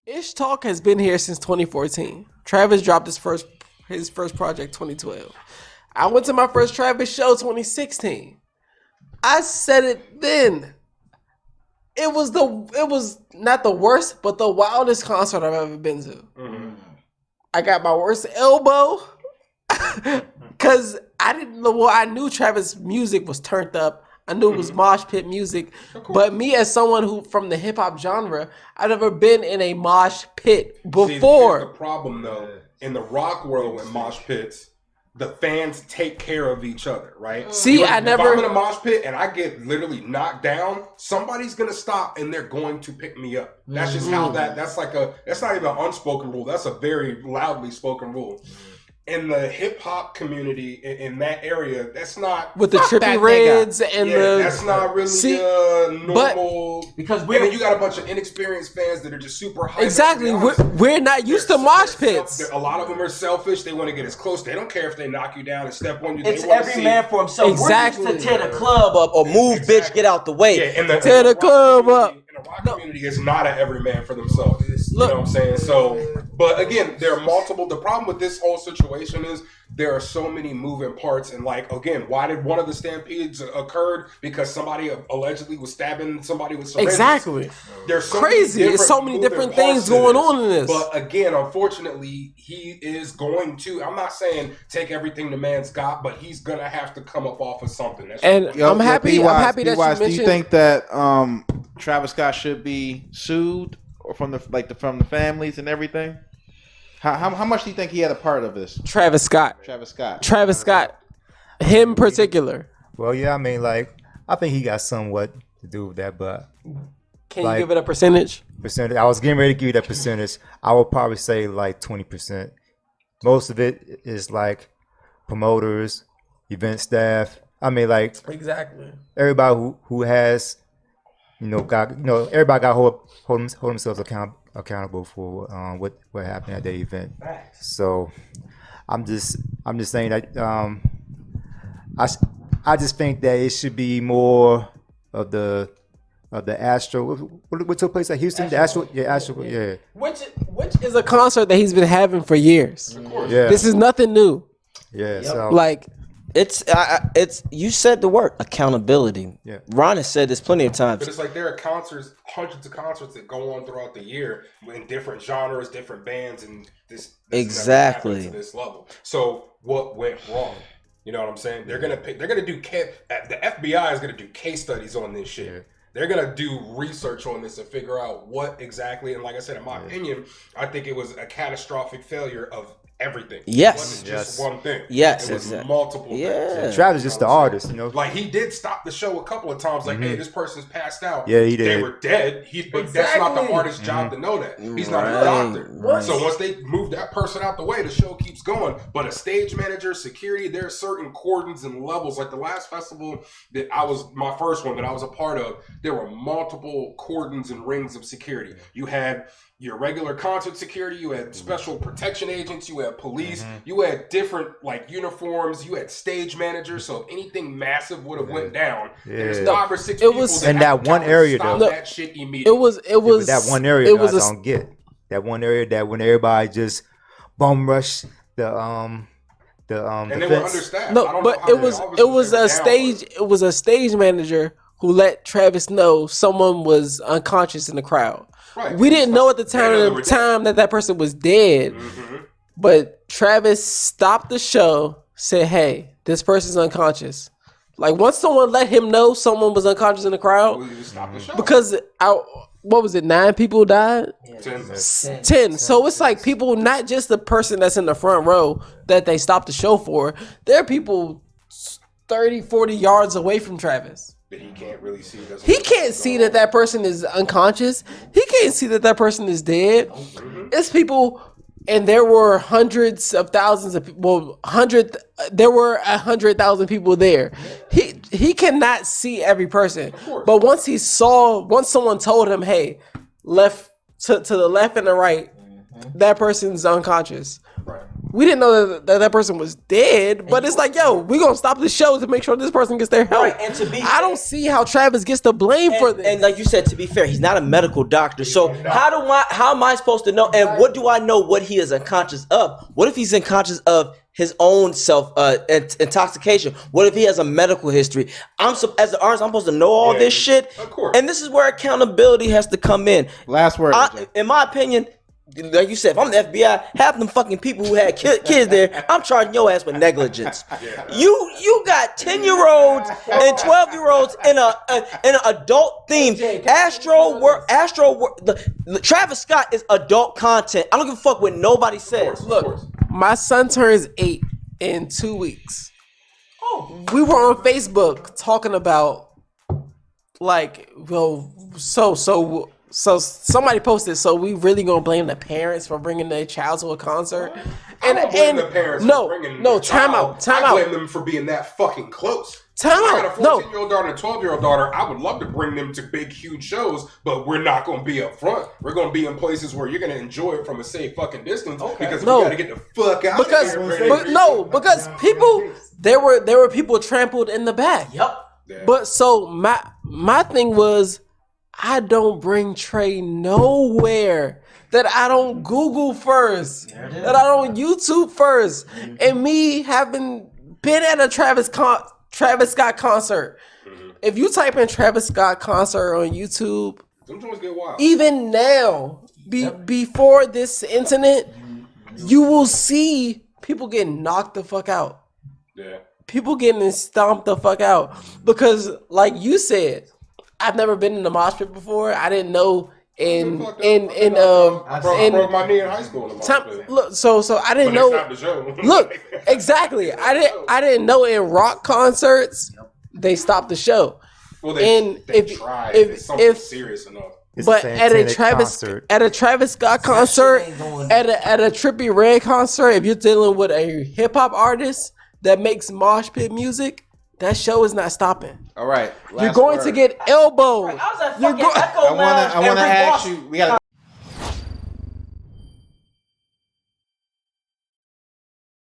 ISHTALK has been here since 2014. Travis dropped his first project 2012. I went to my first Travis show 2016. I said it then. It was not the worst, but the wildest concert I've ever been to. Mm-hmm. I got my worst elbow because I didn't know. Well, I knew Travis' music was turned up. I knew it was mosh pit music, but me as someone who from the hip hop genre, I've never been in a mosh pit before. See, here's the problem though, in the rock world with mosh pits, the fans take care of each other, right? See, if I'm in a mosh pit and I get literally knocked down, somebody's gonna stop and they're going to pick me up. That's just how that's not even an unspoken rule. That's a very loudly spoken rule. In the hip hop community in that area, that's not with the Trippie Reds and that's not really normal. Because and then you got a bunch of inexperienced fans that are just super hyped. Exactly, we're not used to mosh pits. A lot of them are selfish. They want to get as close. They don't care if they knock you down and step on you. It's every man for himself. Exactly. We're used to tear the club up or move, bitch, get out the way. Yeah, tear the club up. The rock community is not a every man for themselves. You know what I'm saying? So, but again, there are multiple. The problem with this whole situation is there are so many moving parts. And like, again, why did one of the stampedes occurred? Because somebody allegedly was stabbing somebody with syringes. Exactly. There's so crazy. There's so many different things going on in this. But again, unfortunately, he is going to. I'm not saying take everything the man's got, but he's gonna have to come up off of something. That's I'm happy that you mentioned. Do you think that Travis Scott should be sued or from the families and everything? How much do you think he had a part of this? Travis Scott. Him in particular. Well, yeah, I mean, like, I think he got somewhat to do with that, but can you give it a percentage? I was getting ready to give you that percentage. I would probably say like 20%. Most of it is like promoters, event staff. I mean, like, exactly everybody who has, everybody got to hold themselves accountable for what happened at the event. So I'm just saying that I just think that it should be more of the Astro. What took place at Houston? Astro. Which is a concert that he's been having for years. Of course. Yeah. This is nothing new. Yeah. So like. It's you said the word accountability. Yeah. Ron has said this plenty of times. But it's like there are hundreds of concerts that go on throughout the year in different genres, different bands, and this exactly to this level. So what went wrong? You know what I'm saying? They're gonna do the FBI is gonna do case studies on this shit. Yeah. They're gonna do research on this and figure out what exactly. And like I said, in my opinion, I think it was a catastrophic failure of everything. Yes. It wasn't just one thing. Yes. It was multiple things. Yeah, Travis is just the artist, Like, he did stop the show a couple of times, like, hey, this person's passed out. Yeah, he did. They were dead. But that's not the artist's job to know that. He's not a doctor. Right. So once they move that person out the way, the show keeps going. But a stage manager, security, there are certain cordons and levels. Like the last festival my first one that I was a part of, there were multiple cordons and rings of security. You had your regular concert security, you had special protection agents, you had police, you had different like uniforms, you had stage managers. So if anything massive would have went down, there's 5 or 6 people in that one area though. That shit immediately. It was that one area. I don't get that one area that when everybody just bum rush the and they were understaffed. No, but it was a stage manager who let Travis know someone was unconscious in the crowd. Right. We didn't know at the time that person was dead. Mm-hmm. But Travis stopped the show, said, hey, this person's unconscious. Like, once someone let him know someone was unconscious in the crowd, because, what was it, 9 people died? 10. So it's like people, not just the person that's in the front row that they stopped the show for. There are people 30, 40 yards away from Travis. That he can't really see. He can't see that person is unconscious. He can't see that person is dead. Mm-hmm. It's people, and there were hundreds of thousands of people. There were 100,000 people there. He cannot see every person. But once someone told him, "Hey, left to the left and the right," that person's unconscious. Right. we didn't know that person was dead, but it's like, yo, we gonna stop the show to make sure this person gets their help. Right, and to be I don't see how Travis gets the blame for this. And like you said, to be fair, he's not a medical doctor. So how am I supposed to know? And what do I know what he is unconscious of? What if he's unconscious of his own self intoxication? What if he has a medical history? As an artist, I'm supposed to know all this shit. Of course. And this is where accountability has to come in. Last word. In my opinion, like you said, if I'm the FBI, half them fucking people who had kids there, I'm charging your ass with negligence. You got 10-year-olds and 12-year-olds in an adult theme. Travis Scott is adult content. I don't give a fuck what nobody says. Look, my son turns 8 in 2 weeks. Oh, we were on Facebook talking about like, well, so somebody posted, so we really gonna blame the parents for bringing their child to a concert? I don't blame the parents for bringing their child. I blame them for being that fucking close. I got a 14-year-old daughter and a 12-year-old daughter. I would love to bring them to big, huge shows, but we're not going to be up front. We're going to be in places where you're going to enjoy it from a safe fucking distance because we got to get the fuck out of here. Because people, there were people trampled in the back. Yep. Yeah. But so my thing was, I don't bring Trey nowhere that I don't Google first, that I don't YouTube first. And me having been at a Travis Scott concert, if you type in Travis Scott concert on YouTube, even now, before this incident, you will see people getting knocked the fuck out. Yeah. People getting stomped the fuck out. Because, like you said, I've never been in a mosh pit before. I didn't know I broke my knee in high school in the mosh pit. Look, so I didn't know. They stopped the show. Look, exactly. I didn't know in rock concerts they stopped the show. Well, they tried. It's something serious enough. But at a Travis Scott concert, at a Trippie Redd concert, if you're dealing with a hip hop artist that makes mosh pit music, that show is not stopping. All right. You're going to get elbowed. I want to ask you. We got